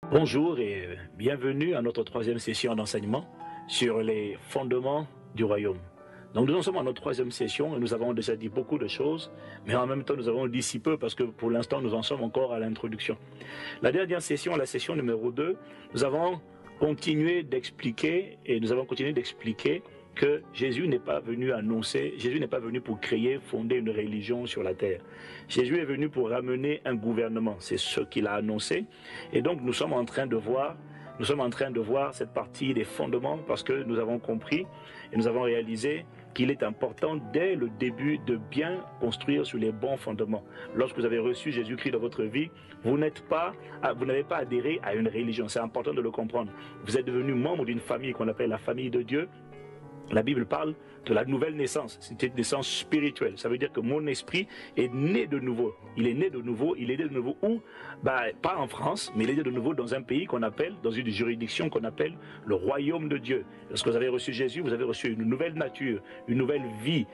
Bonjour et bienvenue à notre troisième session d'enseignement sur les fondements du royaume. Donc nous en sommes à notre troisième session et nous avons déjà dit beaucoup de choses, mais en même temps nous avons dit si peu parce que pour l'instant nous en sommes encore à l'introduction. La dernière session, la session numéro 2, nous avons continué d'expliquer que Jésus n'est pas venu annoncer, Jésus n'est pas venu pour créer, fonder une religion sur la terre. Jésus est venu pour ramener un gouvernement, c'est ce qu'il a annoncé. Et donc nous sommes en train de voir cette partie des fondements parce que nous avons compris et nous avons réalisé qu'il est important dès le début de bien construire sur les bons fondements. Lorsque vous avez reçu Jésus-Christ dans votre vie, vous n'avez pas adhéré à une religion. C'est important de le comprendre. Vous êtes devenu membre d'une famille qu'on appelle la famille de Dieu. La Bible parle de la nouvelle naissance, c'est une naissance spirituelle. Ça veut dire que mon esprit est né de nouveau. Il est né de nouveau où? Pas en France, mais il est né de nouveau dans un pays qu'on appelle, dans une juridiction qu'on appelle le royaume de Dieu. Lorsque vous avez reçu Jésus, vous avez reçu une nouvelle nature, une nouvelle vie.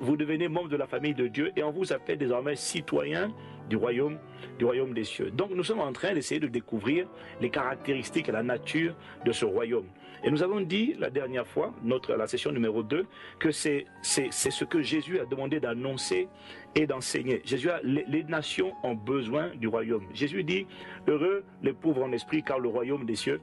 Vous devenez membre de la famille de Dieu et on vous appelle désormais citoyen du royaume des cieux. Donc nous sommes en train d'essayer de découvrir les caractéristiques et la nature de ce royaume. Et nous avons dit la dernière fois, la session numéro 2, que c'est ce que Jésus a demandé d'annoncer et d'enseigner. Les nations ont besoin du royaume. Jésus dit, heureux les pauvres en esprit, car le royaume des cieux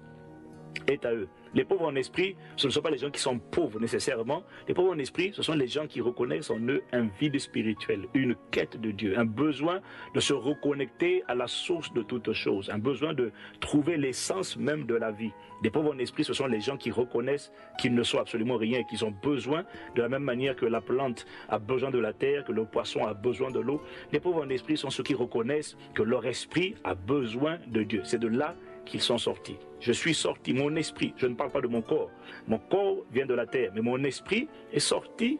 est à eux. Les pauvres en esprit, ce ne sont pas les gens qui sont pauvres nécessairement. Les pauvres en esprit, ce sont les gens qui reconnaissent en eux un vide spirituel, une quête de Dieu, un besoin de se reconnecter à la source de toute chose, un besoin de trouver l'essence même de la vie. Les pauvres en esprit, ce sont les gens qui reconnaissent qu'ils ne sont absolument rien et qu'ils ont besoin, de la même manière que la plante a besoin de la terre, que le poisson a besoin de l'eau. Les pauvres en esprit sont ceux qui reconnaissent que leur esprit a besoin de Dieu. C'est de là qu'ils sont sortis. Je suis sorti, mon esprit, je ne parle pas de mon corps. Mon corps vient de la terre, mais mon esprit est sorti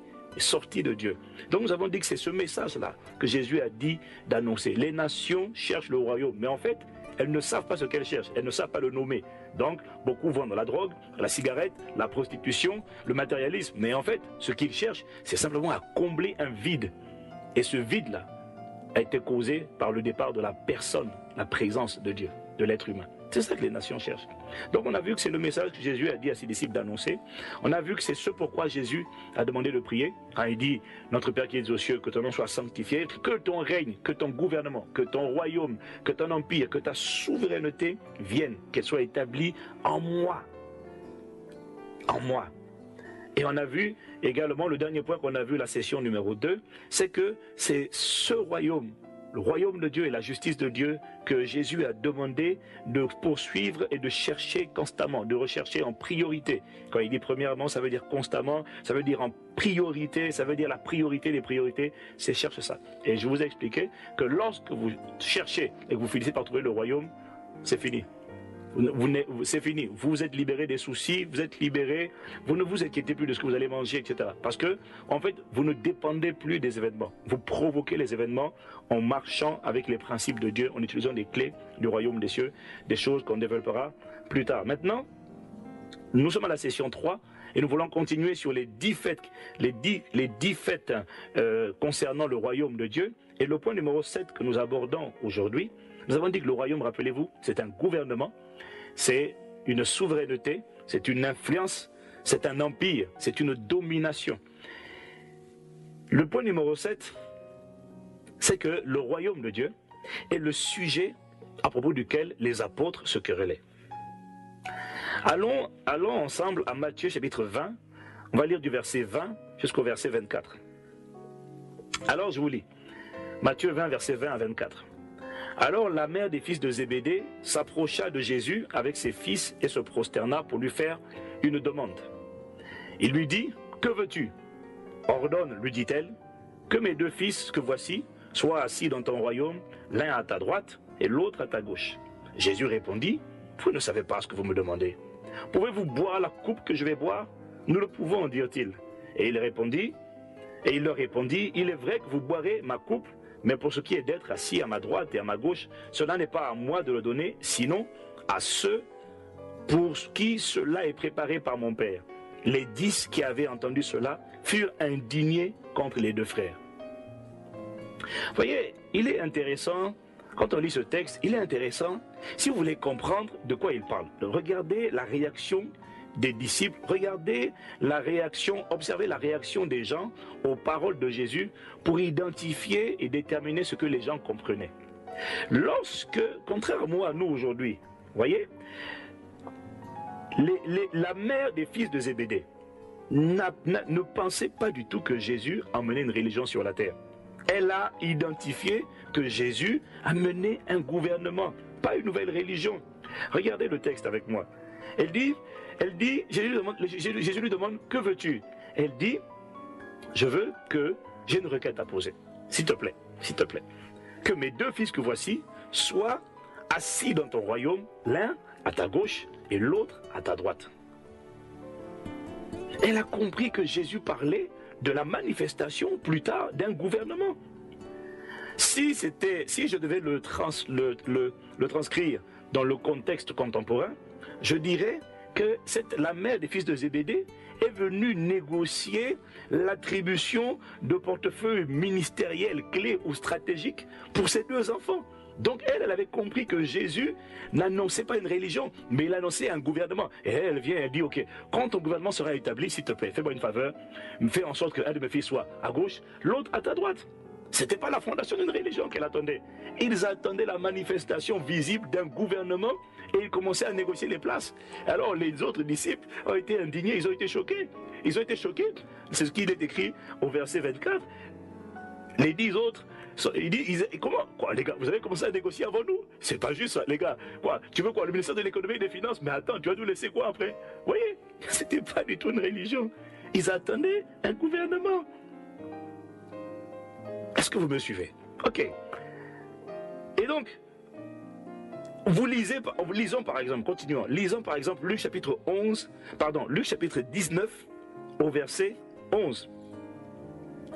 de Dieu. Donc nous avons dit que c'est ce message-là que Jésus a dit d'annoncer. Les nations cherchent le royaume, mais en fait, elles ne savent pas ce qu'elles cherchent, elles ne savent pas le nommer. Donc, beaucoup vont dans la drogue, la cigarette, la prostitution, le matérialisme. Mais en fait, ce qu'ils cherchent, c'est simplement à combler un vide. Et ce vide-là a été causé par le départ de la personne, la présence de Dieu, de l'être humain. C'est ça que les nations cherchent. Donc on a vu que c'est le message que Jésus a dit à ses disciples d'annoncer. On a vu que c'est ce pourquoi Jésus a demandé de prier. Quand il dit, notre Père qui es aux cieux, que ton nom soit sanctifié, que ton règne, que ton gouvernement, que ton royaume, que ton empire, que ta souveraineté vienne, qu'elle soit établie en moi. En moi. Et on a vu également, le dernier point qu'on a vu la session numéro 2, c'est que c'est ce royaume, le royaume de Dieu et la justice de Dieu que Jésus a demandé de poursuivre et de chercher constamment, de rechercher en priorité. Quand il dit premièrement, ça veut dire constamment, ça veut dire en priorité, ça veut dire la priorité des priorités, c'est chercher ça. Et je vous ai expliqué que lorsque vous cherchez et que vous finissez par trouver le royaume, c'est fini. C'est fini, vous êtes libéré des soucis, vous êtes libéré, vous ne vous inquiétez plus de ce que vous allez manger, etc. Parce que, en fait, vous ne dépendez plus des événements. Vous provoquez les événements en marchant avec les principes de Dieu, en utilisant les clés du royaume des cieux, des choses qu'on développera plus tard. Maintenant, nous sommes à la session 3 et nous voulons continuer sur les 10 faits, concernant le royaume de Dieu. Et le point numéro 7 que nous abordons aujourd'hui, nous avons dit que le royaume, rappelez-vous, c'est un gouvernement, c'est une souveraineté, c'est une influence, c'est un empire, c'est une domination. Le point numéro 7, c'est que le royaume de Dieu est le sujet à propos duquel les apôtres se querellaient. Allons ensemble à Matthieu chapitre 20, on va lire du verset 20 jusqu'au verset 24. Alors je vous lis, Matthieu 20, verset 20 à 24. Alors la mère des fils de Zébédée s'approcha de Jésus avec ses fils et se prosterna pour lui faire une demande. Il lui dit, « Que veux-tu » ? Ordonne, lui dit-elle, « que mes deux fils que voici soient assis dans ton royaume, l'un à ta droite et l'autre à ta gauche. » Jésus répondit, « Vous ne savez pas ce que vous me demandez. Pouvez-vous boire la coupe que je vais boire ? Nous le pouvons, dirent-ils. Et il leur répondit, « Il est vrai que vous boirez ma coupe, mais pour ce qui est d'être assis à ma droite et à ma gauche, cela n'est pas à moi de le donner, sinon à ceux pour qui cela est préparé par mon Père. » Les 10 qui avaient entendu cela furent indignés contre les deux frères. Vous voyez, il est intéressant quand on lit ce texte, il est intéressant, si vous voulez comprendre de quoi il parle. Regardez la réaction des disciples, regardez la réaction, observez la réaction des gens aux paroles de Jésus pour identifier et déterminer ce que les gens comprenaient. Lorsque, contrairement à nous aujourd'hui, voyez, la mère des fils de Zébédée ne pensait pas du tout que Jésus emmenait une religion sur la terre. Elle a identifié que Jésus a mené un gouvernement, pas une nouvelle religion. Regardez le texte avec moi. Elle dit, Jésus lui demande, que veux-tu? Elle dit, je veux que j'ai une requête à poser. S'il te plaît, que mes deux fils que voici soient assis dans ton royaume, l'un à ta gauche et l'autre à ta droite. Elle a compris que Jésus parlait de la manifestation plus tard d'un gouvernement. Si je devais le transcrire dans le contexte contemporain, je dirais que la mère des fils de Zébédée est venue négocier l'attribution de portefeuilles ministériels clés ou stratégiques pour ses deux enfants. Donc elle avait compris que Jésus n'annonçait pas une religion, mais il annonçait un gouvernement. Et elle vient, elle dit, ok, quand ton gouvernement sera établi, s'il te plaît, fais-moi une faveur, fais en sorte qu'un de mes fils soit à gauche, l'autre à ta droite. Ce n'était pas la fondation d'une religion qu'elle attendait. Ils attendaient la manifestation visible d'un gouvernement et ils commençaient à négocier les places. Alors les autres disciples ont été indignés, ils ont été choqués. C'est ce qu'il est écrit au verset 24. Les 10 autres, ils disent, comment? Quoi, les gars, vous avez commencé à négocier avant nous? C'est pas juste ça, les gars. Quoi, tu veux quoi? Le ministère de l'économie et des finances? Mais attends, tu vas nous laisser quoi après? Vous voyez, c'était pas du tout une religion. Ils attendaient un gouvernement. Est-ce que vous me suivez? Ok. Et donc, lisons par exemple, continuons. Lisons par exemple Luc chapitre 19 au verset 11.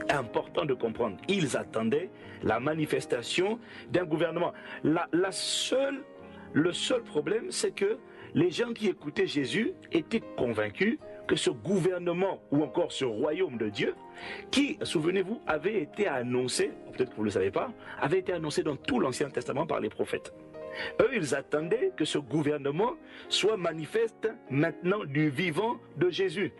Important de comprendre. Ils attendaient la manifestation d'un gouvernement. Le seul problème, c'est que les gens qui écoutaient Jésus étaient convaincus que ce gouvernement ou encore ce royaume de Dieu, qui, souvenez-vous, avait été annoncé, peut-être que vous ne le savez pas, avait été annoncé dans tout l'Ancien Testament par les prophètes. Eux, ils attendaient que ce gouvernement soit manifeste maintenant du vivant de Jésus.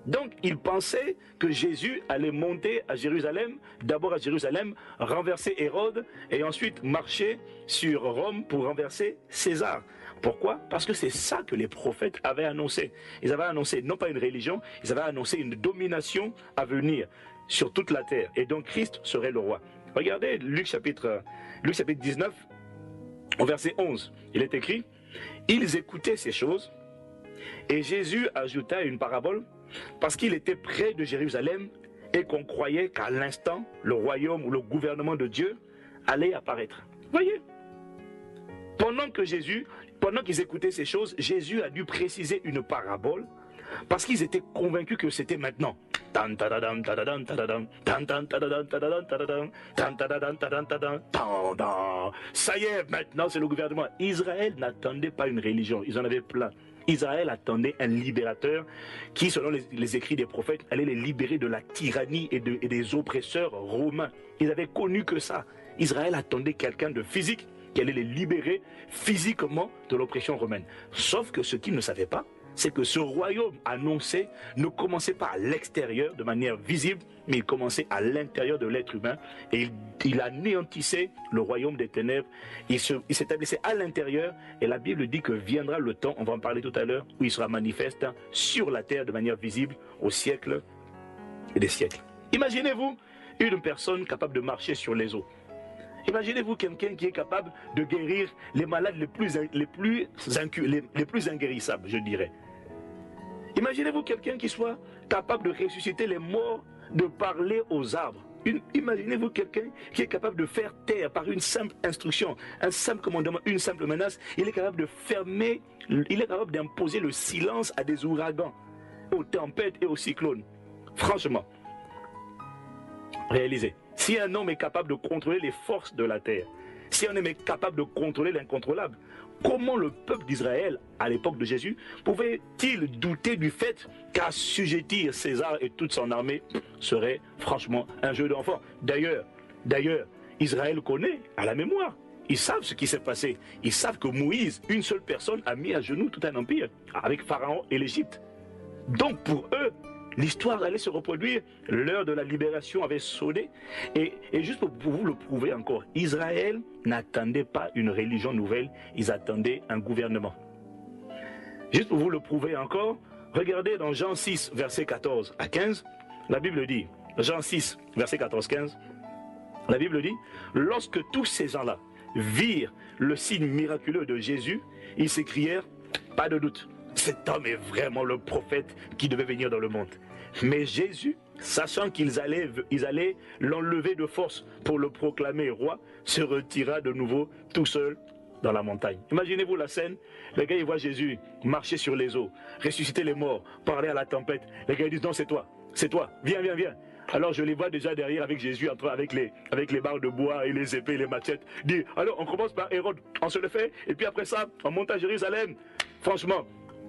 Donc, ils pensaient que Jésus allait monter à Jérusalem, d'abord à Jérusalem, renverser Hérode et ensuite marcher sur Rome pour renverser César. Pourquoi? Parce que c'est ça que les prophètes avaient annoncé. Ils avaient annoncé non pas une religion, ils avaient annoncé une domination à venir sur toute la terre. Et donc Christ serait le roi. Regardez Luc chapitre 19, au verset 11. Il est écrit, « Ils écoutaient ces choses, et Jésus ajouta une parabole, parce qu'il était près de Jérusalem et qu'on croyait qu'à l'instant, le royaume ou le gouvernement de Dieu allait apparaître. » Voyez, pendant qu'ils écoutaient ces choses, Jésus a dû préciser une parabole parce qu'ils étaient convaincus que c'était maintenant. Ça y est, maintenant c'est le gouvernement. Israël n'attendait pas une religion, ils en avaient plein. Israël attendait un libérateur qui, selon les écrits des prophètes, allait les libérer de la tyrannie et des oppresseurs romains. Ils avaient connu que ça. Israël attendait quelqu'un de physique qui allait les libérer physiquement de l'oppression romaine. Sauf que ce qu'ils ne savaient pas, c'est que ce royaume annoncé ne commençait pas à l'extérieur de manière visible, mais il commençait à l'intérieur de l'être humain et il anéantissait le royaume des ténèbres. Il s'établissait à l'intérieur et la Bible dit que viendra le temps, on va en parler tout à l'heure, où il sera manifeste sur la terre de manière visible au siècle et des siècles. Imaginez-vous une personne capable de marcher sur les eaux. Imaginez-vous quelqu'un qui est capable de guérir les malades les plus inguérissables, je dirais. Imaginez-vous quelqu'un qui soit capable de ressusciter les morts, de parler aux arbres. Imaginez-vous quelqu'un qui est capable de faire taire par une simple instruction, un simple commandement, une simple menace. Il est capable d'imposer le silence à des ouragans, aux tempêtes et aux cyclones. Franchement, réalisez. Si un homme est capable de contrôler les forces de la terre, si un homme est capable de contrôler l'incontrôlable, comment le peuple d'Israël, à l'époque de Jésus, pouvait-il douter du fait qu'assujettir César et toute son armée serait franchement un jeu d'enfant? D'ailleurs, Israël connaît à la mémoire ils savent ce qui s'est passé. Ils savent que Moïse, une seule personne, a mis à genoux tout un empire avec Pharaon et l'Égypte. Donc pour eux, l'histoire allait se reproduire, l'heure de la libération avait sonné. Et juste pour vous le prouver encore, Israël n'attendait pas une religion nouvelle, ils attendaient un gouvernement. Juste pour vous le prouver encore, regardez dans Jean 6, versets 14 à 15, la Bible dit, Jean 6, verset 14-15, la Bible dit, lorsque tous ces gens-là virent le signe miraculeux de Jésus, ils s'écrièrent, pas de doute, cet homme est vraiment le prophète qui devait venir dans le monde. Mais Jésus, sachant qu'ils allaient l'enlever de force pour le proclamer roi, se retira de nouveau tout seul dans la montagne. Imaginez-vous la scène, les gars ils voient Jésus marcher sur les eaux, ressusciter les morts, parler à la tempête. Les gars ils disent non c'est toi, viens, viens, viens. Alors je les vois déjà derrière avec Jésus, avec les barres de bois et les épées et les machettes. Dire, alors on commence par Hérode, on se le fait, et puis après ça, on monte à Jérusalem. Franchement,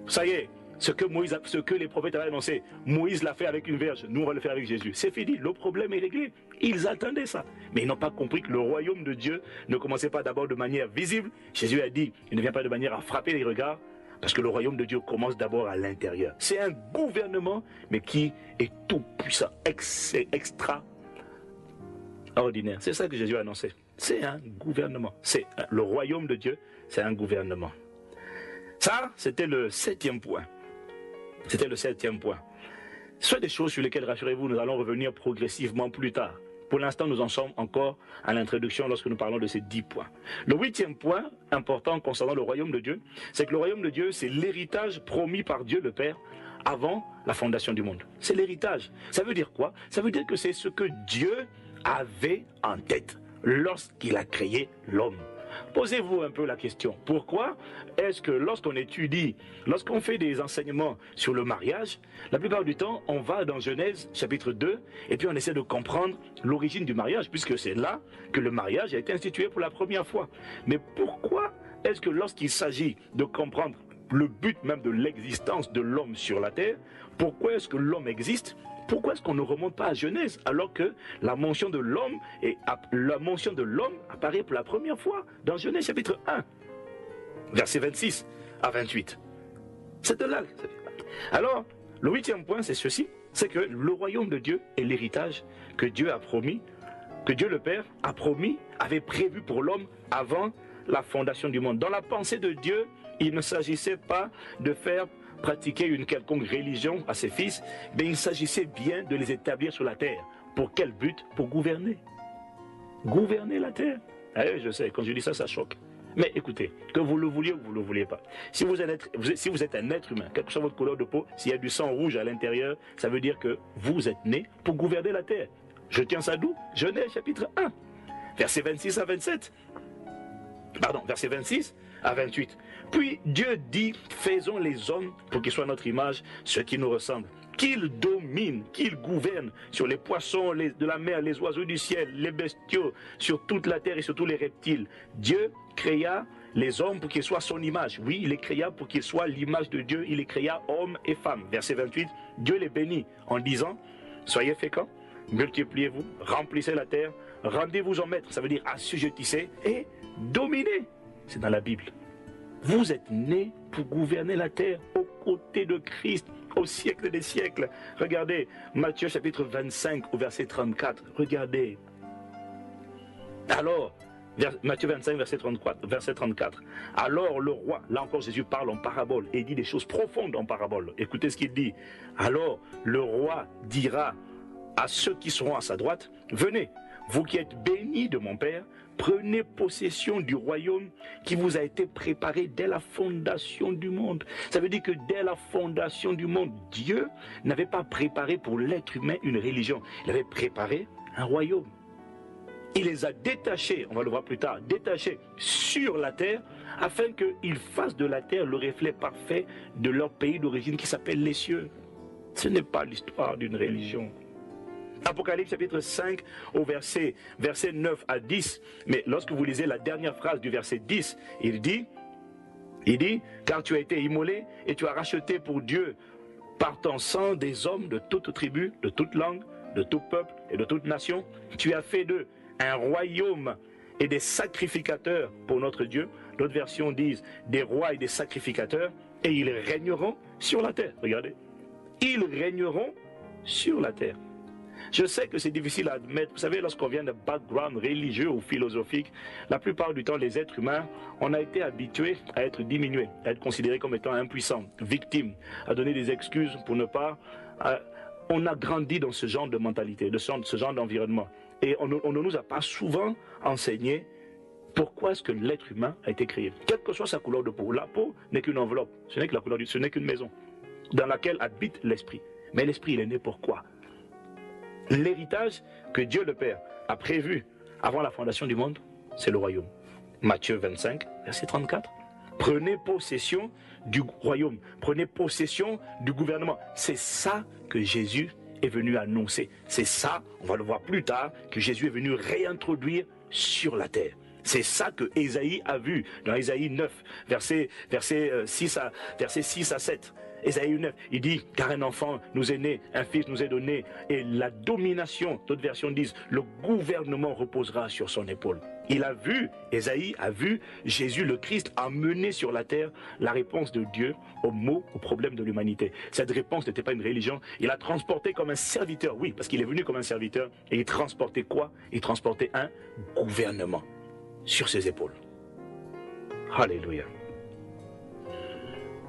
ça y est, ce que les prophètes avaient annoncé, Moïse l'a fait avec une verge, nous on va le faire avec Jésus. C'est fini, le problème est réglé. Ils attendaient ça. Mais ils n'ont pas compris que le royaume de Dieu ne commençait pas d'abord de manière visible. Jésus a dit, il ne vient pas de manière à frapper les regards, parce que le royaume de Dieu commence d'abord à l'intérieur. C'est un gouvernement, mais qui est tout puissant, extraordinaire. C'est ça que Jésus a annoncé. C'est un gouvernement. Le royaume de Dieu, c'est un gouvernement. Ça, c'était le 7e point. C'était le 7e point. Ce sont des choses sur lesquelles, rassurez-vous, nous allons revenir progressivement plus tard. Pour l'instant, nous en sommes encore à l'introduction lorsque nous parlons de ces 10 points. Le 8e point important concernant le royaume de Dieu, c'est que le royaume de Dieu, c'est l'héritage promis par Dieu le Père avant la fondation du monde. C'est l'héritage. Ça veut dire quoi? Ça veut dire que c'est ce que Dieu avait en tête lorsqu'il a créé l'homme. Posez-vous un peu la question. Pourquoi est-ce que lorsqu'on fait des enseignements sur le mariage, la plupart du temps, on va dans Genèse chapitre 2 et puis on essaie de comprendre l'origine du mariage, puisque c'est là que le mariage a été institué pour la première fois. Mais pourquoi est-ce que lorsqu'il s'agit de comprendre le but même de l'existence de l'homme sur la terre, pourquoi est-ce que l'homme existe? Pourquoi est-ce qu'on ne remonte pas à Genèse alors que la mention de l'homme apparaît pour la première fois dans Genèse chapitre 1, versets 26 à 28. C'est de là. Alors, le 8e point, c'est ceci, c'est que le royaume de Dieu est l'héritage que Dieu a promis, que Dieu le Père a promis, avait prévu pour l'homme avant la fondation du monde. Dans la pensée de Dieu, il ne s'agissait pas de faire pratiquer une quelconque religion à ses fils, mais il s'agissait bien de les établir sur la terre. Pour quel but? Pour gouverner. Gouverner la terre. Eh, je sais, quand je dis ça, ça choque. Mais écoutez, que vous le vouliez ou que vous ne le vouliez pas, si vous êtes un être humain, quelle que soit votre couleur de peau, s'il y a du sang rouge à l'intérieur, ça veut dire que vous êtes né pour gouverner la terre. Je tiens ça d'où? Genèse chapitre 1, versets 26 à 27. Pardon, versets 26 à 28. Puis Dieu dit, faisons les hommes pour qu'ils soient notre image, ceux qui nous ressemblent. Qu'ils dominent, qu'ils gouvernent sur les poissons de la mer, les oiseaux du ciel, les bestiaux, sur toute la terre et sur tous les reptiles. Dieu créa les hommes pour qu'ils soient son image. Oui, il les créa pour qu'ils soient l'image de Dieu. Il les créa hommes et femmes. Verset 28, Dieu les bénit en disant, soyez féconds, multipliez-vous, remplissez la terre, rendez-vous en maître, ça veut dire assujettissez et dominez. C'est dans la Bible. Vous êtes nés pour gouverner la terre aux côtés de Christ au siècle des siècles. Regardez Matthieu chapitre 25 au verset 34. Regardez. Alors, Matthieu 25 verset 34. Alors le roi, là encore Jésus parle en parabole et dit des choses profondes en parabole. Écoutez ce qu'il dit. Alors le roi dira à ceux qui seront à sa droite, venez, vous qui êtes bénis de mon Père, prenez possession du royaume qui vous a été préparé dès la fondation du monde. Ça veut dire que dès la fondation du monde, Dieu n'avait pas préparé pour l'être humain une religion. Il avait préparé un royaume. Il les a détachés, on va le voir plus tard, détachés sur la terre afin qu'ils fassent de la terre le reflet parfait de leur pays d'origine qui s'appelle les cieux. Ce n'est pas l'histoire d'une religion. Apocalypse chapitre 5 au verset 9 à 10. Mais lorsque vous lisez la dernière phrase du verset 10, il dit, car tu as été immolé et tu as racheté pour Dieu par ton sang des hommes de toute tribu, de toute langue, de tout peuple et de toute nation. Tu as fait d'eux un royaume et des sacrificateurs pour notre Dieu. D'autres versions disent des rois et des sacrificateurs, et ils régneront sur la terre. Regardez, ils régneront sur la terre. Je sais que c'est difficile à admettre. Vous savez, lorsqu'on vient de background religieux ou philosophique, la plupart du temps, les êtres humains, on a été habitués à être diminués, à être considérés comme étant impuissants, victimes, à donner des excuses pour ne pas... on a grandi dans ce genre de mentalité, ce genre d'environnement. Et on ne nous a pas souvent enseigné pourquoi est-ce que l'être humain a été créé. Quelle que soit sa couleur de peau, la peau n'est qu'une enveloppe, ce n'est que la couleur ce n'est qu'une maison dans laquelle habite l'esprit. Mais l'esprit, il est né pourquoi? L'héritage que Dieu le Père a prévu avant la fondation du monde, c'est le royaume. Matthieu 25, verset 34. Prenez possession du royaume, prenez possession du gouvernement. C'est ça que Jésus est venu annoncer. C'est ça, on va le voir plus tard, que Jésus est venu réintroduire sur la terre. C'est ça que Ésaïe a vu dans Ésaïe 9, verset 6 à 7. Ésaïe 9, il dit, car un enfant nous est né, un fils nous est donné, et la domination, d'autres versions disent, le gouvernement reposera sur son épaule. Il a vu, Ésaïe a vu Jésus le Christ amener sur la terre la réponse de Dieu aux maux, aux problèmes de l'humanité. Cette réponse n'était pas une religion, il a transporté comme un serviteur, oui, parce qu'il est venu comme un serviteur, et il transportait quoi? Il transportait un gouvernement sur ses épaules. Alléluia.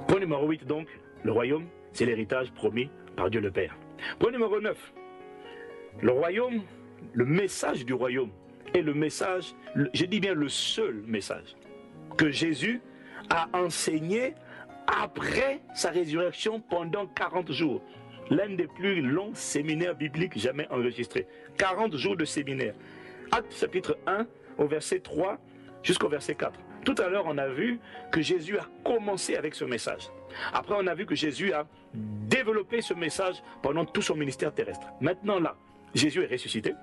Point numéro 8 donc, le royaume, c'est l'héritage promis par Dieu le Père. Point numéro 9. Le royaume, le message du royaume est le message, je dis bien le seul message que Jésus a enseigné après sa résurrection pendant 40 jours. L'un des plus longs séminaires bibliques jamais enregistrés. 40 jours de séminaire. Acte chapitre 1 au verset 3 jusqu'au verset 4. Tout à l'heure, on a vu que Jésus a commencé avec ce message. Après, on a vu que Jésus a développé ce message pendant tout son ministère terrestre. Maintenant, là, Jésus est ressuscité.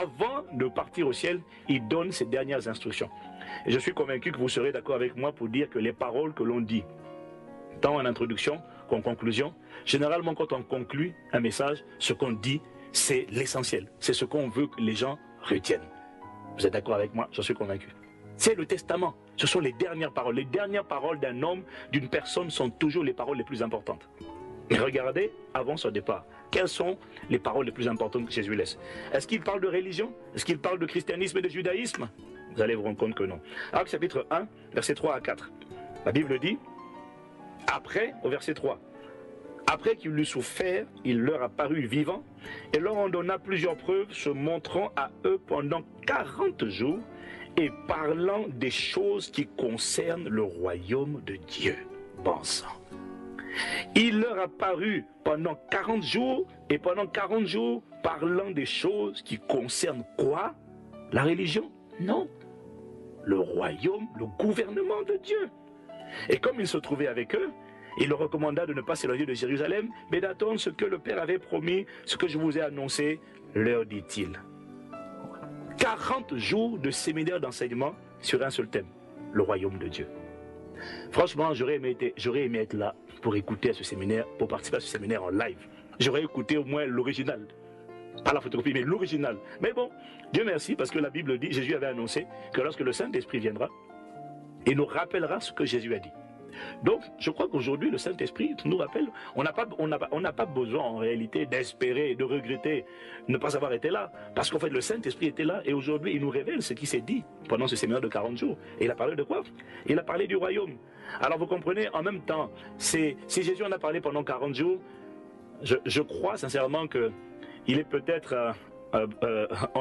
Avant de partir au ciel, il donne ses dernières instructions. Et je suis convaincu que vous serez d'accord avec moi pour dire que les paroles que l'on dit, tant en introduction qu'en conclusion, généralement, quand on conclut un message, ce qu'on dit, c'est l'essentiel. C'est ce qu'on veut que les gens retiennent. Vous êtes d'accord avec moi? J'en suis convaincu. C'est le testament. Ce sont les dernières paroles. Les dernières paroles d'un homme, d'une personne, sont toujours les paroles les plus importantes. Mais regardez, avant son départ, quelles sont les paroles les plus importantes que Jésus laisse? Est-ce qu'il parle de religion? Est-ce qu'il parle de christianisme et de judaïsme? Vous allez vous rendre compte que non. Acte chapitre 1, versets 3 à 4. La Bible dit, après, au verset 3, après qu'il eut souffert, il leur apparut vivant et leur en donna plusieurs preuves, se montrant à eux pendant 40 jours et parlant des choses qui concernent le royaume de Dieu. Bon sang. Il leur apparut pendant 40 jours et pendant 40 jours parlant des choses qui concernent quoi? La religion? Non. Le royaume, le gouvernement de Dieu. Et comme il se trouvait avec eux, il leur recommanda de ne pas s'éloigner de Jérusalem, mais d'attendre ce que le Père avait promis, ce que je vous ai annoncé, leur dit-il. 40 jours de séminaire d'enseignement sur un seul thème, le royaume de Dieu. Franchement, j'aurais aimé être là pour écouter à ce séminaire, pour participer à ce séminaire en live. J'aurais écouté au moins l'original. Pas la photocopie, mais l'original. Mais bon, Dieu merci, parce que la Bible dit, Jésus avait annoncé que lorsque le Saint-Esprit viendra, il nous rappellera ce que Jésus a dit. Donc, je crois qu'aujourd'hui, le Saint-Esprit nous rappelle, on n'a pas besoin en réalité d'espérer, de regretter, ne pas avoir été là. Parce qu'en fait, le Saint-Esprit était là et aujourd'hui, il nous révèle ce qui s'est dit pendant ce séminaire de 40 jours. Et il a parlé de quoi? Il a parlé du royaume. Alors, vous comprenez, en même temps, si Jésus en a parlé pendant 40 jours, je crois sincèrement qu'il est peut-être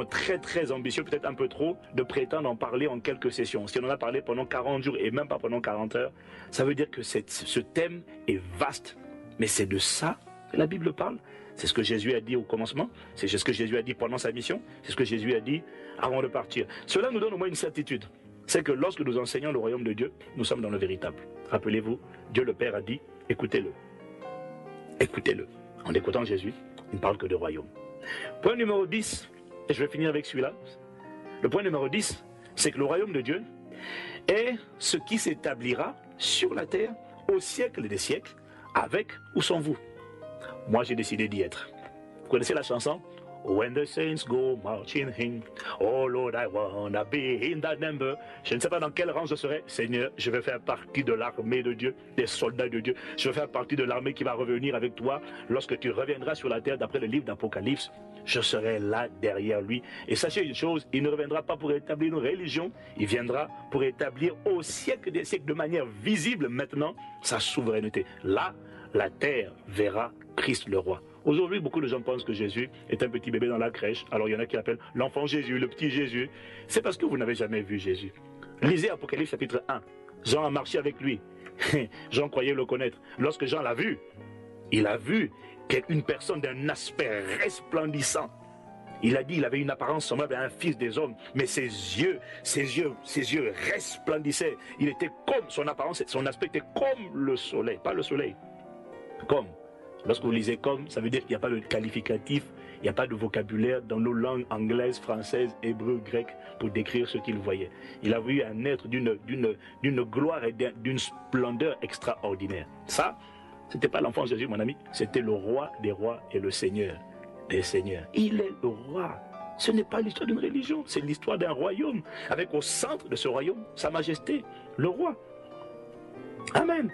très très ambitieux, peut-être un peu trop, de prétendre en parler en quelques sessions. Si on en a parlé pendant 40 jours et même pas pendant 40 heures, ça veut dire que ce thème est vaste. Mais c'est de ça que la Bible parle. C'est ce que Jésus a dit au commencement, c'est ce que Jésus a dit pendant sa mission, c'est ce que Jésus a dit avant de partir. Cela nous donne au moins une certitude. C'est que lorsque nous enseignons le royaume de Dieu, nous sommes dans le véritable. Rappelez-vous, Dieu le Père a dit, écoutez-le. Écoutez-le. En écoutant Jésus, il ne parle que de royaume. Point numéro 10, et je vais finir avec celui-là. Le point numéro 10, c'est que le royaume de Dieu est ce qui s'établira sur la terre au siècle des siècles, avec ou sans vous. Moi, j'ai décidé d'y être. Vous connaissez la chanson? When the saints go marching in, oh Lord, I wanna be in that number. Je ne sais pas dans quel rang je serai. Seigneur, je vais faire partie de l'armée de Dieu, des soldats de Dieu. Je vais faire partie de l'armée qui va revenir avec toi lorsque tu reviendras sur la terre d'après le livre d'Apocalypse. Je serai là derrière lui. Et sachez une chose, il ne reviendra pas pour établir une religion, il viendra pour établir au siècle des siècles de manière visible maintenant sa souveraineté. Là, la terre verra Christ le roi. Aujourd'hui, beaucoup de gens pensent que Jésus est un petit bébé dans la crèche. Alors il y en a qui l'appellent l'enfant Jésus, le petit Jésus. C'est parce que vous n'avez jamais vu Jésus. Lisez Apocalypse chapitre 1. Jean a marché avec lui. Jean croyait le connaître. Lorsque Jean l'a vu, il a vu une personne d'un aspect resplendissant. Il a dit qu'il avait une apparence semblable à un fils des hommes, mais ses yeux resplendissaient. Il était comme son apparence, son aspect était comme le soleil, pas le soleil, comme. Lorsque vous lisez comme, ça veut dire qu'il n'y a pas de qualificatif, il n'y a pas de vocabulaire dans nos langues anglaises, françaises, hébreu, grec pour décrire ce qu'il voyait. Il a vu un être d'une gloire et d'une splendeur extraordinaire. Ça, ce n'était pas l'enfant Jésus, mon ami, c'était le roi des rois et le Seigneur des seigneurs. Il est le roi. Ce n'est pas l'histoire d'une religion, c'est l'histoire d'un royaume, avec au centre de ce royaume, Sa Majesté, le roi. Amen.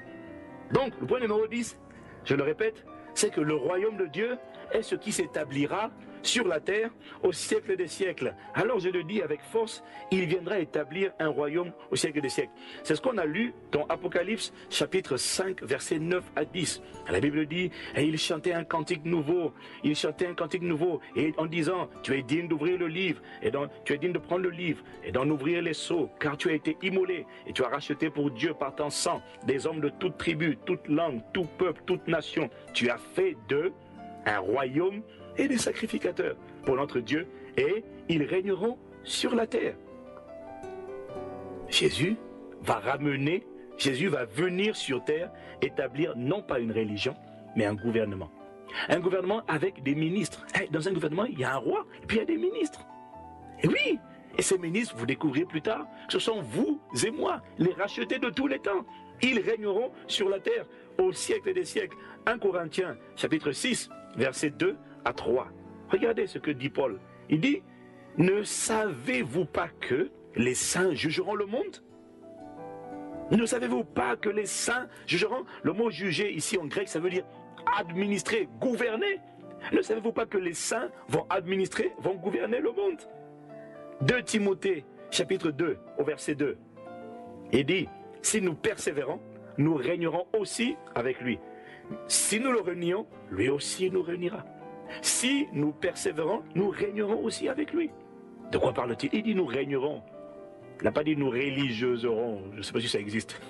Donc, le point numéro 10, je le répète, c'est que le royaume de Dieu est ce qui s'établira sur la terre au siècle des siècles. Alors je le dis avec force, il viendra établir un royaume au siècle des siècles. C'est ce qu'on a lu dans Apocalypse chapitre 5 versets 9 à 10. La Bible dit, et il chantait un cantique nouveau, et en disant, tu es digne d'ouvrir le livre, tu es digne de prendre le livre et d'en ouvrir les sceaux, car tu as été immolé et tu as racheté pour Dieu par ton sang des hommes de toute tribu, toute langue, tout peuple, toute nation. Tu as fait d'eux un royaume et des sacrificateurs pour notre Dieu, et ils régneront sur la terre. Jésus va venir sur terre établir non pas une religion, mais un gouvernement. Un gouvernement avec des ministres. Dans un gouvernement, il y a un roi, et puis il y a des ministres. Et oui, et ces ministres, vous découvrirez plus tard, ce sont vous et moi, les rachetés de tous les temps. Ils régneront sur la terre au siècle des siècles. 1 Corinthiens, chapitre 6, versets 2 à 3. Regardez ce que dit Paul. Il dit, ne savez-vous pas que les saints jugeront le monde? Ne savez-vous pas que les saints jugeront? Le mot juger ici en grec, ça veut dire administrer, gouverner. Ne savez-vous pas que les saints vont administrer, vont gouverner le monde? 2 Timothée, chapitre 2, au verset 2. Il dit, si nous persévérons, nous régnerons aussi avec lui. Si nous le renions, lui aussi nous réunira. Si nous persévérons, nous régnerons aussi avec lui. De quoi parle-t-il? Il dit nous régnerons. Il n'a pas dit nous religieusерons. Je ne sais pas si ça existe.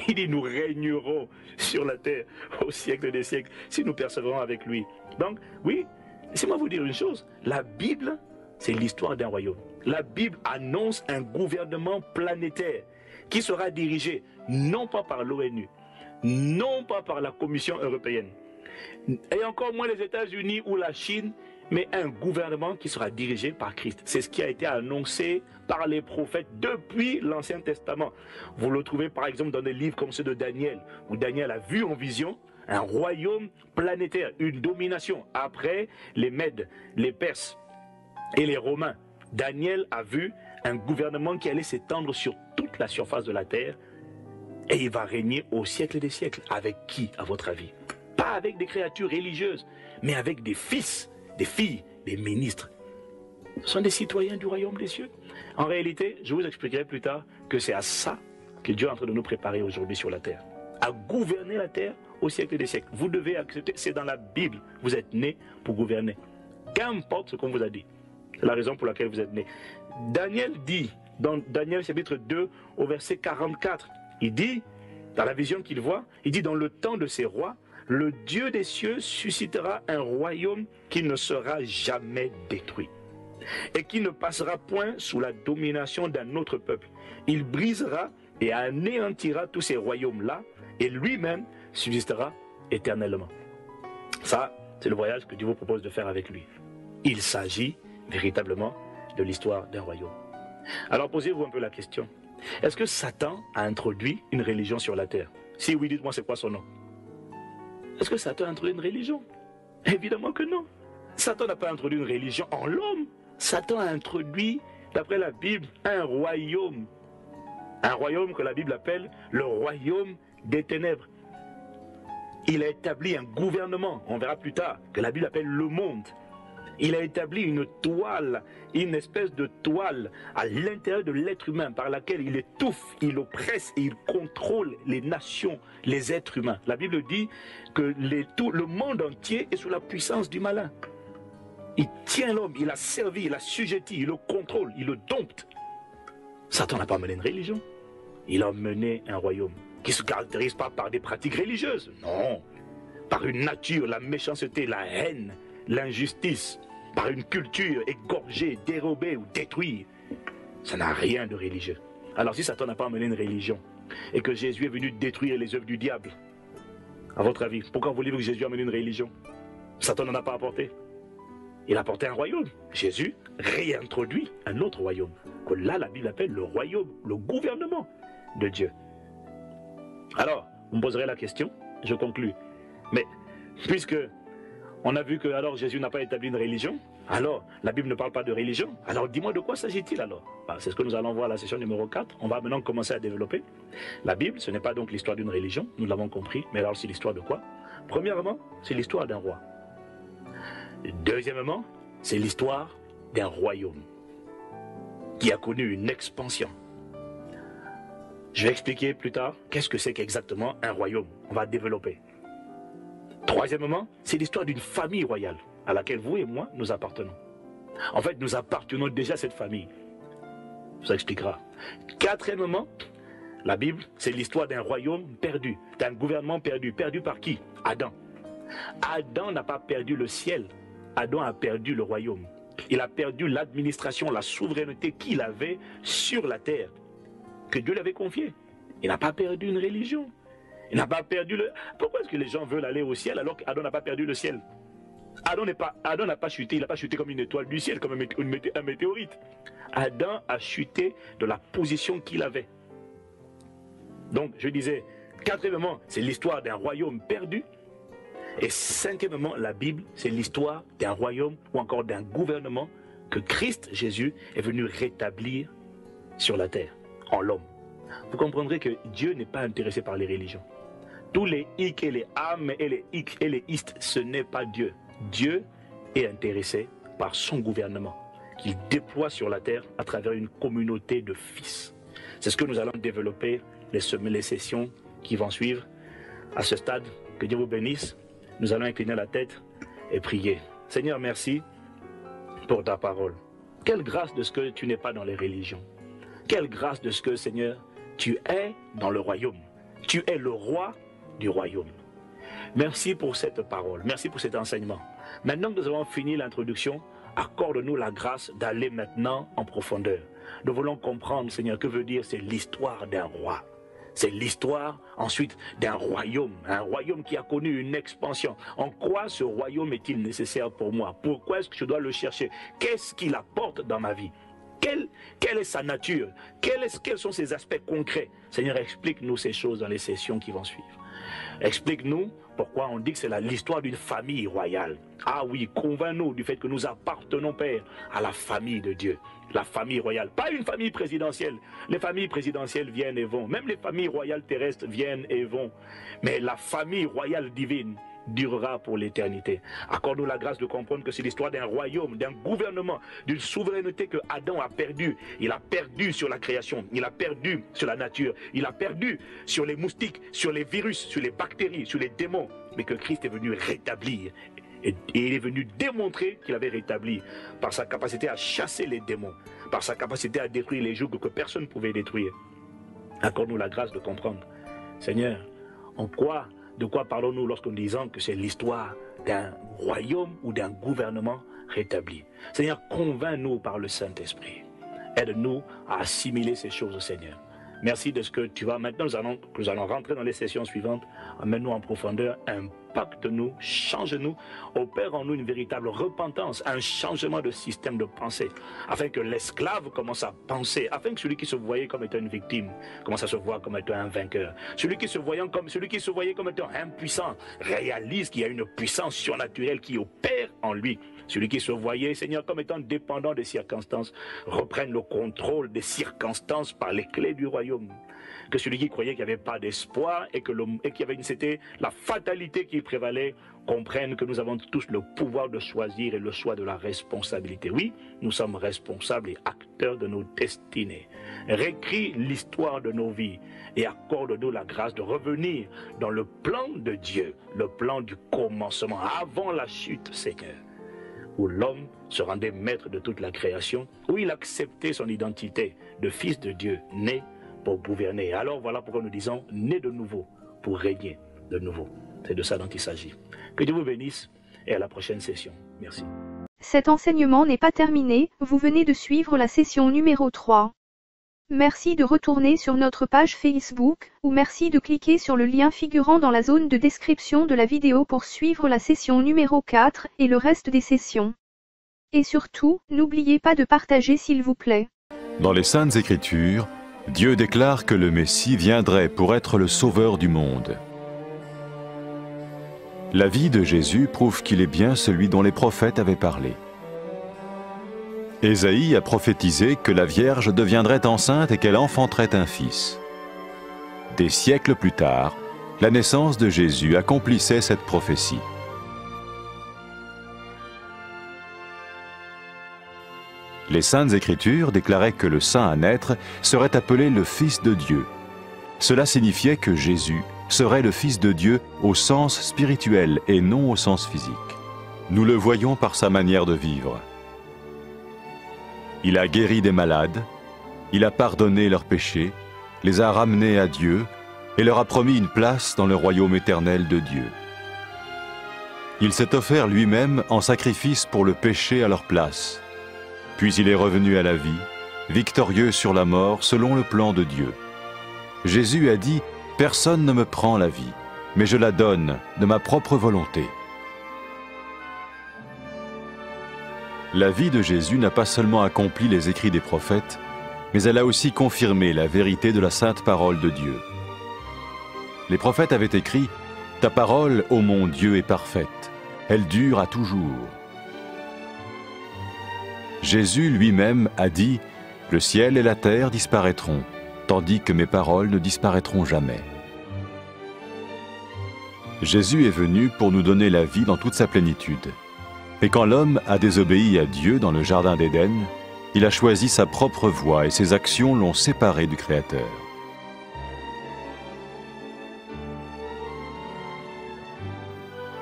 Il dit nous régnerons sur la terre au siècle des siècles si nous persévérons avec lui. Donc, oui, laissez-moi vous dire une chose. La Bible, c'est l'histoire d'un royaume. La Bible annonce un gouvernement planétaire qui sera dirigé non pas par l'ONU, non pas par la Commission européenne, et encore moins les États-Unis ou la Chine, mais un gouvernement qui sera dirigé par Christ. C'est ce qui a été annoncé par les prophètes depuis l'Ancien Testament. Vous le trouvez par exemple dans des livres comme ceux de Daniel, où Daniel a vu en vision un royaume planétaire, une domination. Après les Mèdes, les Perses et les Romains, Daniel a vu un gouvernement qui allait s'étendre sur toute la surface de la terre, et il va régner au siècle des siècles. Avec qui, à votre avis? Pas avec des créatures religieuses, mais avec des fils, des filles, des ministres. Ce sont des citoyens du royaume des cieux. En réalité, je vous expliquerai plus tard que c'est à ça que Dieu est en train de nous préparer aujourd'hui sur la terre. À gouverner la terre au siècle des siècles. Vous devez accepter, c'est dans la Bible. Vous êtes nés pour gouverner. Qu'importe ce qu'on vous a dit. C'est la raison pour laquelle vous êtes nés. Daniel dit, dans Daniel chapitre 2, au verset 44, il dit, dans la vision qu'il voit, il dit, dans le temps de ces rois, le Dieu des cieux suscitera un royaume qui ne sera jamais détruit et qui ne passera point sous la domination d'un autre peuple. Il brisera et anéantira tous ces royaumes-là et lui-même subsistera éternellement. Ça, c'est le voyage que Dieu vous propose de faire avec lui. Il s'agit véritablement de l'histoire d'un royaume. Alors posez-vous un peu la question. Est-ce que Satan a introduit une religion sur la terre? Si oui, dites-moi c'est quoi son nom? Est-ce que Satan a introduit une religion? Évidemment que non. Satan n'a pas introduit une religion en l'homme. Satan a introduit, d'après la Bible, un royaume. Un royaume que la Bible appelle le royaume des ténèbres. Il a établi un gouvernement, on verra plus tard, que la Bible appelle le monde. Il a établi une toile, une espèce de toile à l'intérieur de l'être humain par laquelle il étouffe, il oppresse et il contrôle les nations, les êtres humains. La Bible dit que tout le monde entier est sous la puissance du malin. Il tient l'homme, il l'a servi, il l'a sujetti, il le contrôle, il le dompte. Satan n'a pas mené une religion. Il a mené un royaume qui ne se caractérise pas par des pratiques religieuses. Non. Par une nature, la méchanceté, la haine, l'injustice. Par une culture égorgée, dérobée ou détruite. Ça n'a rien de religieux. Alors si Satan n'a pas mené une religion et que Jésus est venu détruire les œuvres du diable, à votre avis, pourquoi voulez-vous que Jésus a mené une religion? Satan n'en a pas apporté. Il a apporté un royaume. Jésus réintroduit un autre royaume, que là la Bible appelle le royaume, le gouvernement de Dieu. Alors, vous me poserez la question, je conclus. Mais puisque on a vu que alors Jésus n'a pas établi une religion, alors la Bible ne parle pas de religion, alors dis-moi de quoi s'agit-il alors? C'est ce que nous allons voir à la session numéro 4. On va maintenant commencer à développer. La Bible, ce n'est pas donc l'histoire d'une religion, nous l'avons compris, mais alors c'est l'histoire de quoi? Premièrement, c'est l'histoire d'un roi. Deuxièmement, c'est l'histoire d'un royaume qui a connu une expansion. Je vais expliquer plus tard qu'est-ce que c'est qu'exactement un royaume. On va développer. Troisièmement, c'est l'histoire d'une famille royale à laquelle vous et moi nous appartenons. En fait, nous appartenons déjà à cette famille. Ça expliquera. Quatrièmement, la Bible, c'est l'histoire d'un royaume perdu, d'un gouvernement perdu. Perdu par qui? Adam. Adam n'a pas perdu le ciel. Adam a perdu le royaume. Il a perdu l'administration, la souveraineté qu'il avait sur la terre, que Dieu lui avait confiée. Il n'a pas perdu une religion. Il n'a pas perdu le... Pourquoi est-ce que les gens veulent aller au ciel alors qu'Adam n'a pas perdu le ciel? Adam n'a pas chuté, il n'a pas chuté comme une étoile du ciel, comme un météorite. Adam a chuté de la position qu'il avait. Donc, je disais, quatrièmement, c'est l'histoire d'un royaume perdu. Et cinquièmement, la Bible, c'est l'histoire d'un royaume ou encore d'un gouvernement que Christ Jésus est venu rétablir sur la terre, en l'homme. Vous comprendrez que Dieu n'est pas intéressé par les religions. Tous les hic et les âmes et les hic et les istes, ce n'est pas Dieu. Dieu est intéressé par son gouvernement qu'il déploie sur la terre à travers une communauté de fils. C'est ce que nous allons développer les sessions qui vont suivre. À ce stade, que Dieu vous bénisse. Nous allons incliner la tête et prier. Seigneur, merci pour ta parole. Quelle grâce de ce que tu n'es pas dans les religions. Quelle grâce de ce que, Seigneur, tu es dans le royaume. Tu es le roi du royaume. Merci pour cette parole. Merci pour cet enseignement. Maintenant que nous avons fini l'introduction, accorde-nous la grâce d'aller maintenant en profondeur. Nous voulons comprendre, Seigneur, que veut dire c'est l'histoire d'un roi. C'est l'histoire ensuite d'un royaume, un royaume qui a connu une expansion. En quoi ce royaume est-il nécessaire pour moi? Pourquoi est-ce que je dois le chercher? Qu'est-ce qu'il apporte dans ma vie? Quelle est sa nature? Quels sont ses aspects concrets? Seigneur, explique-nous ces choses dans les sessions qui vont suivre. Explique-nous pourquoi on dit que c'est l'histoire d'une famille royale. Ah oui, convainc-nous du fait que nous appartenons, Père, à la famille de Dieu. La famille royale, pas une famille présidentielle. Les familles présidentielles viennent et vont. Même les familles royales terrestres viennent et vont. Mais la famille royale divine durera pour l'éternité. Accorde-nous la grâce de comprendre que c'est l'histoire d'un royaume, d'un gouvernement, d'une souveraineté que Adam a perdue. Il a perdu sur la création, il a perdu sur la nature, il a perdu sur les moustiques, sur les virus, sur les bactéries, sur les démons, mais que Christ est venu rétablir. Et il est venu démontrer qu'il avait rétabli par sa capacité à chasser les démons, par sa capacité à détruire les jougs que personne ne pouvait détruire. Accorde-nous la grâce de comprendre. Seigneur, de quoi parlons-nous lorsque nous disons que c'est l'histoire d'un royaume ou d'un gouvernement rétabli? Seigneur, convainc-nous par le Saint-Esprit. Aide-nous à assimiler ces choses, Seigneur. Merci de ce que tu vas. Maintenant, nous allons rentrer dans les sessions suivantes. Amène-nous en profondeur un impacte-nous, change-nous, opère en nous une véritable repentance, un changement de système de pensée, afin que l'esclave commence à penser, afin que celui qui se voyait comme étant une victime commence à se voir comme étant un vainqueur. Celui qui se voyait comme étant impuissant réalise qu'il y a une puissance surnaturelle qui opère en lui. Celui qui se voyait, Seigneur, comme étant dépendant des circonstances, reprenne le contrôle des circonstances par les clés du royaume. Que celui qui croyait qu'il n'y avait pas d'espoir et qu'il y avait c'était la fatalité qui prévalait, comprenne que nous avons tous le pouvoir de choisir et le choix de la responsabilité. Oui, nous sommes responsables et acteurs de nos destinées. Récris l'histoire de nos vies et accorde-nous la grâce de revenir dans le plan de Dieu, le plan du commencement, avant la chute, Seigneur, où l'homme se rendait maître de toute la création, où il acceptait son identité de fils de Dieu, né pour gouverner. Alors voilà pourquoi nous disons né de nouveau pour régner de nouveau. C'est de ça dont il s'agit. Que Dieu vous bénisse et à la prochaine session. Merci. Cet enseignement n'est pas terminé, vous venez de suivre la session numéro 3. Merci de retourner sur notre page Facebook, ou merci de cliquer sur le lien figurant dans la zone de description de la vidéo pour suivre la session numéro 4 et le reste des sessions. Et surtout, n'oubliez pas de partager s'il vous plaît. Dans les Saintes Écritures, Dieu déclare que le Messie viendrait pour être le sauveur du monde. La vie de Jésus prouve qu'il est bien celui dont les prophètes avaient parlé. Ésaïe a prophétisé que la Vierge deviendrait enceinte et qu'elle enfanterait un fils. Des siècles plus tard, la naissance de Jésus accomplissait cette prophétie. Les Saintes Écritures déclaraient que le saint à naître serait appelé le Fils de Dieu. Cela signifiait que Jésus serait le Fils de Dieu au sens spirituel et non au sens physique. Nous le voyons par sa manière de vivre. Il a guéri des malades, il a pardonné leurs péchés, les a ramenés à Dieu et leur a promis une place dans le royaume éternel de Dieu. Il s'est offert lui-même en sacrifice pour le péché à leur place. Puis il est revenu à la vie, victorieux sur la mort selon le plan de Dieu. Jésus a dit « Personne ne me prend la vie, mais je la donne de ma propre volonté ». La vie de Jésus n'a pas seulement accompli les écrits des prophètes, mais elle a aussi confirmé la vérité de la sainte parole de Dieu. Les prophètes avaient écrit « Ta parole, ô mon Dieu, est parfaite, elle dure à toujours ». Jésus lui-même a dit « Le ciel et la terre disparaîtront, tandis que mes paroles ne disparaîtront jamais. » Jésus est venu pour nous donner la vie dans toute sa plénitude. Et quand l'homme a désobéi à Dieu dans le jardin d'Éden, il a choisi sa propre voie et ses actions l'ont séparé du Créateur.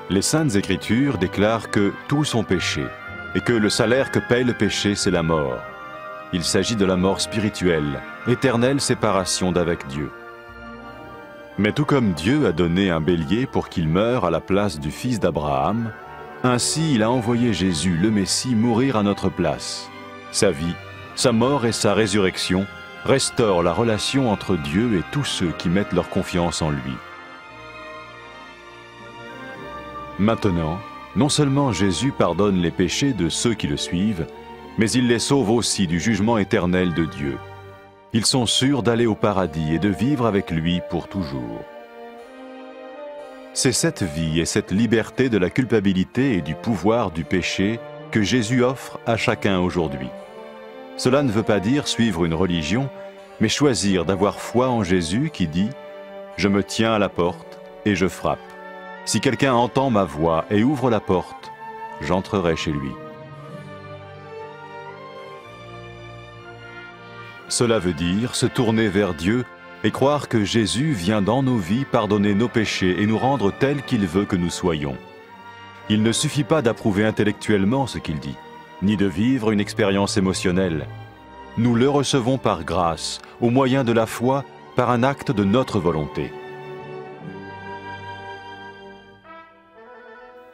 Les Saintes Écritures déclarent que tous sont péchés et que le salaire que paye le péché, c'est la mort. Il s'agit de la mort spirituelle, éternelle séparation d'avec Dieu. Mais tout comme Dieu a donné un bélier pour qu'il meure à la place du fils d'Abraham, ainsi il a envoyé Jésus, le Messie, mourir à notre place. Sa vie, sa mort et sa résurrection restaurent la relation entre Dieu et tous ceux qui mettent leur confiance en lui. Maintenant, non seulement Jésus pardonne les péchés de ceux qui le suivent, mais il les sauve aussi du jugement éternel de Dieu. Ils sont sûrs d'aller au paradis et de vivre avec lui pour toujours. C'est cette vie et cette liberté de la culpabilité et du pouvoir du péché que Jésus offre à chacun aujourd'hui. Cela ne veut pas dire suivre une religion, mais choisir d'avoir foi en Jésus qui dit « Je me tiens à la porte et je frappe. Si quelqu'un entend ma voix et ouvre la porte, j'entrerai chez lui. » Cela veut dire se tourner vers Dieu et croire que Jésus vient dans nos vies pardonner nos péchés et nous rendre tels qu'il veut que nous soyons. Il ne suffit pas d'approuver intellectuellement ce qu'il dit, ni de vivre une expérience émotionnelle. Nous le recevons par grâce, au moyen de la foi, par un acte de notre volonté.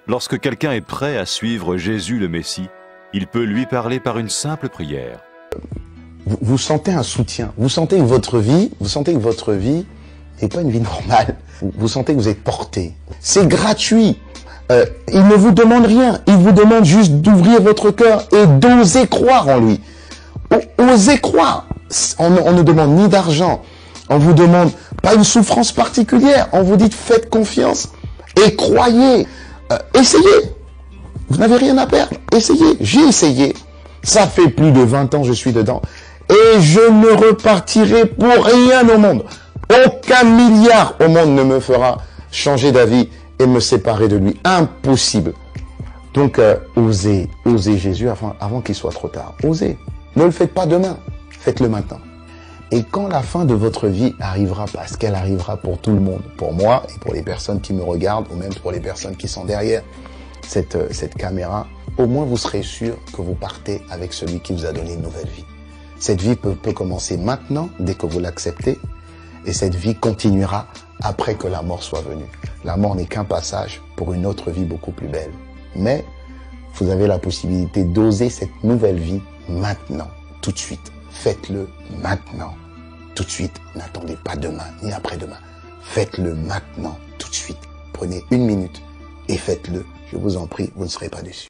Lorsque quelqu'un est prêt à suivre Jésus le Messie, il peut lui parler par une simple prière. Vous sentez un soutien, vous sentez que votre vie mais pas une vie normale. Vous sentez que vous êtes porté. C'est gratuit. Il ne vous demande rien. Il vous demande juste d'ouvrir votre cœur et d'oser croire en lui. Osez croire. On ne demande ni d'argent. On vous demande pas une souffrance particulière. On vous dit faites confiance et croyez. Essayez. Vous n'avez rien à perdre. Essayez. J'ai essayé. Ça fait plus de 20 ans que je suis dedans. Et je ne repartirai pour rien au monde. Aucun milliard au monde ne me fera changer d'avis et me séparer de lui. Impossible. Donc, osez Jésus avant qu'il soit trop tard. Osez. Ne le faites pas demain. Faites-le maintenant. Et quand la fin de votre vie arrivera, parce qu'elle arrivera pour tout le monde, pour moi et pour les personnes qui me regardent, ou même pour les personnes qui sont derrière cette caméra, au moins vous serez sûr que vous partez avec celui qui vous a donné une nouvelle vie. Cette vie peut commencer maintenant, dès que vous l'acceptez, et cette vie continuera après que la mort soit venue. La mort n'est qu'un passage pour une autre vie beaucoup plus belle. Mais vous avez la possibilité d'oser cette nouvelle vie maintenant, tout de suite. Faites-le maintenant, tout de suite. N'attendez pas demain, ni après-demain. Faites-le maintenant, tout de suite. Prenez 1 minute et faites-le. Je vous en prie, vous ne serez pas déçus.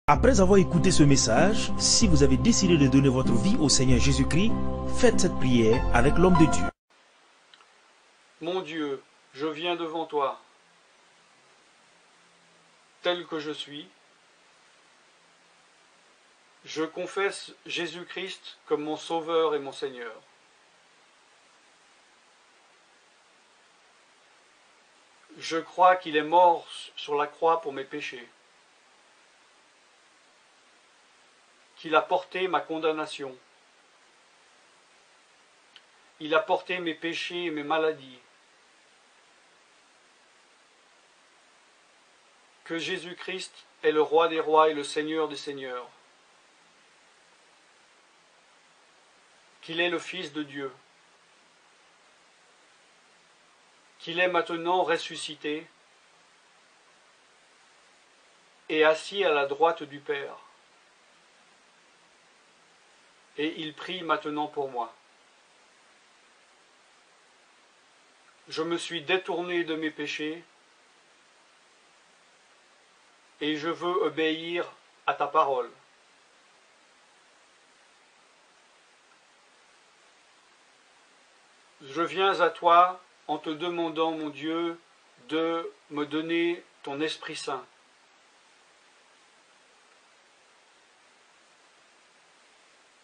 Après avoir écouté ce message, si vous avez décidé de donner votre vie au Seigneur Jésus-Christ, faites cette prière avec l'homme de Dieu. Mon Dieu, je viens devant toi, tel que je suis. Je confesse Jésus-Christ comme mon Sauveur et mon Seigneur. Je crois qu'il est mort sur la croix pour mes péchés, qu'il a porté ma condamnation, il a porté mes péchés et mes maladies, que Jésus-Christ est le Roi des rois et le Seigneur des seigneurs, qu'il est le Fils de Dieu, qu'il est maintenant ressuscité et assis à la droite du Père. Et il prie maintenant pour moi. Je me suis détourné de mes péchés et je veux obéir à ta parole. Je viens à toi en te demandant, mon Dieu, de me donner ton Esprit Saint.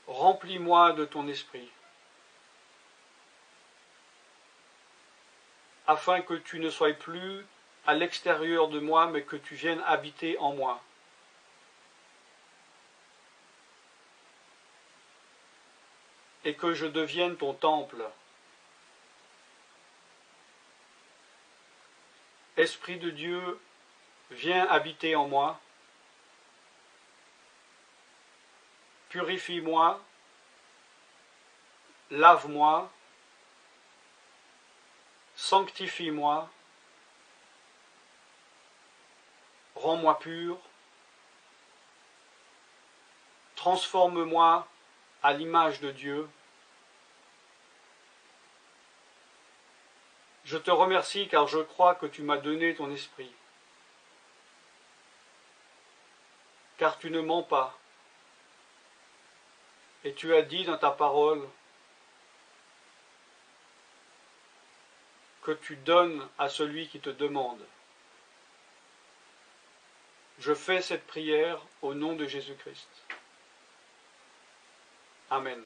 Remplis-moi de ton esprit, afin que tu ne sois plus à l'extérieur de moi, mais que tu viennes habiter en moi. Et que je devienne ton temple. Esprit de Dieu, viens habiter en moi. Purifie-moi, lave-moi, sanctifie-moi, rends-moi pur, transforme-moi à l'image de Dieu. Je te remercie car je crois que tu m'as donné ton esprit, car tu ne mens pas. Et tu as dit dans ta parole que tu donnes à celui qui te demande. Je fais cette prière au nom de Jésus-Christ. Amen.